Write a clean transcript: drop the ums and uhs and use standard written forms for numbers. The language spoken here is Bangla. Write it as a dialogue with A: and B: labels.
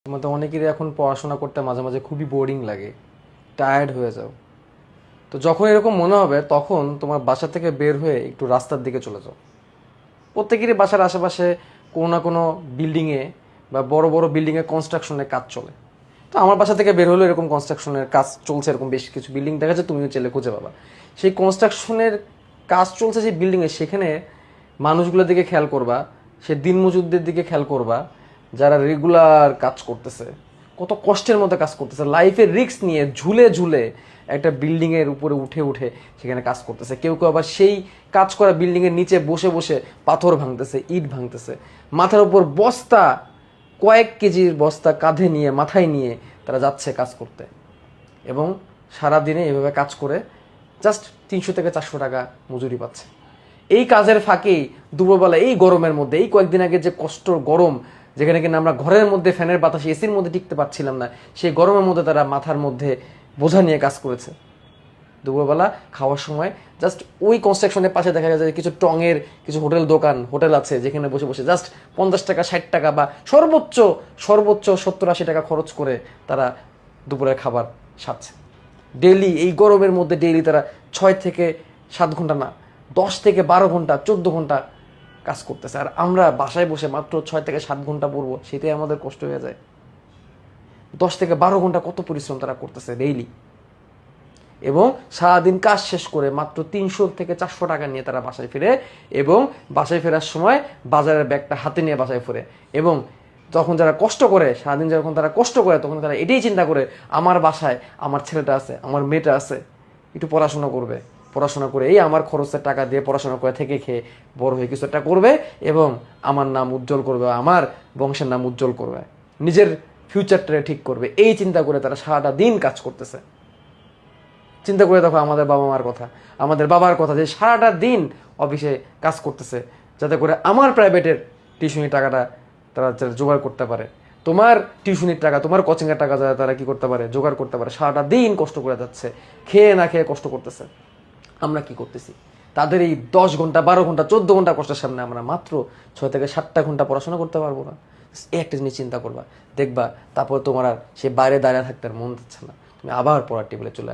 A: তোমাদের অনেকেরই এখন পড়াশোনা করতে মাঝে মাঝে খুবই বোরিং লাগে, টায়ার্ড হয়ে যাও। তো যখন এরকম মনে হবে তখন তোমার বাসা থেকে বের হয়ে একটু রাস্তার দিকে চলে যাও। প্রত্যেকেরই বাসার আশেপাশে কোনো না কোনো বিল্ডিংয়ে বা বড় বড় বিল্ডিংয়ে কনস্ট্রাকশনের কাজ চলে। তো আমার বাসা থেকে বের হলো এরকম কনস্ট্রাকশনের কাজ চলছে, এরকম বেশ কিছু বিল্ডিং দেখা যায়, তুমিও চেলে খুঁজে পাবা। সেই কনস্ট্রাকশনের কাজ চলছে যে বিল্ডিংয়ে, সেখানে মানুষগুলোর দিকে খেয়াল করবা, সে দিনমজুরদের দিকে খেয়াল করবা, যারা রেগুলার কাজ করতেছে, কত কষ্টের মধ্যে কাজ করতেছে, লাইফের রিস্ক নিয়ে ঝুলে ঝুলে একটা বিল্ডিং এর উপরে উঠে উঠে সেখানে কাজ করতেছে। কেউ কেউ আবার সেই কাজ করা বিল্ডিং এর নিচে বসে বসে পাথর ভাঙতেছে, ইট ভাঙতেছে, মাথার উপর বস্তা, কয়েক কেজির বস্তা কাঁধে নিয়ে মাথায় নিয়ে তারা যাচ্ছে কাজ করতে। এবং সারাদিনে এভাবে কাজ করে জাস্ট 300 থেকে 400 টাকা মজুরি পাচ্ছে। এই কাজের ফাঁকেই দুপুরবেলা এই গরমের মধ্যে, এই কয়েকদিন আগে যে কষ্ট গরম, যেখানে কিনা আমরা ঘরের মধ্যে ফ্যানের বাতাসে এসির মধ্যে টিকতে পারছিলাম না, সেই গরমের মধ্যে তারা মাথার মধ্যে বোঝা নিয়ে কাজ করেছে। দুপুরবেলা খাওয়ার সময় জাস্ট ওই কনস্ট্রাকশনের পাশে দেখা যায় কিছু টঙের কিছু হোটেল আছে, যেখানে বসে বসে জাস্ট 50 টাকা 60 টাকা বা সর্বোচ্চ সর্বোচ্চ 70-80 টাকা খরচ করে তারা দুপুরের খাবার সারছে। ডেইলি এই গরমের মধ্যে ডেইলি তারা 6 থেকে 7 ঘন্টা না, 10 থেকে 12 ঘন্টা 14 ঘন্টা কাজ করতেছে। আর আমরা বাসায় বসে মাত্র 6 থেকে 7 ঘন্টা পড়বো, সেটাই আমাদের কষ্ট হয়ে যায়। 10 থেকে 12 ঘন্টা কত পরিশ্রম তারা করতেছে ডেইলি। এবং সারাদিন কাজ শেষ করে মাত্র 300 থেকে 400 টাকা নিয়ে তারা বাসায় ফিরে, এবং বাসায় ফেরার সময় বাজারের ব্যাগটা হাতে নিয়ে বাসায় ফিরে। এবং তখন যারা কষ্ট করে, সারাদিন যখন তারা কষ্ট করে, তখন তারা এটাই চিন্তা করে, আমার বাসায় আমার ছেলেটা আছে, আমার মেয়েটা আছে, একটু পড়াশোনা করবে, পড়াশোনা করে এই আমার খরচের টাকা দিয়ে পড়াশোনা করে থেকে খেয়ে বড় হয়ে কিছু একটা করবে এবং আমার নাম উজ্জ্বল করবে, আমার বংশের নাম উজ্জ্বল করবে, নিজের ফিউচারটা ঠিক করবে। এই চিন্তা করে তারা সারাটা দিন কাজ করতেছে। চিন্তা করে দেখো আমাদের বাবা মার কথা, আমাদের বাবার কথা, যে সারাটা দিন অফিসে কাজ করতেছে যাতে করে আমার প্রাইভেটের টিউশনির টাকাটা তারা জোগাড় করতে পারে, তোমার টিউশনির টাকা, তোমার কোচিংয়ের টাকা যারা তারা কি করতে পারে, জোগাড় করতে পারে। সারাটা দিন কষ্ট করে যাচ্ছে, খেয়ে না খেয়ে কষ্ট করতেছে। আমরা কি করতেছি? তাদের এই 10 ঘন্টা 12 ঘন্টা 14 ঘন্টা কষ্টের সামনে আমরা মাত্র 6 থেকে 7 ঘন্টা পড়াশোনা করতে পারবো না। এই একটা জিনিস চিন্তা করবা, দেখবা তারপর তোমার আর সে বাইরে দাঁড়িয়ে থাকতে আর মন যাচ্ছে না, তুমি আবার পড়ার টেবিলে চলে আসবে।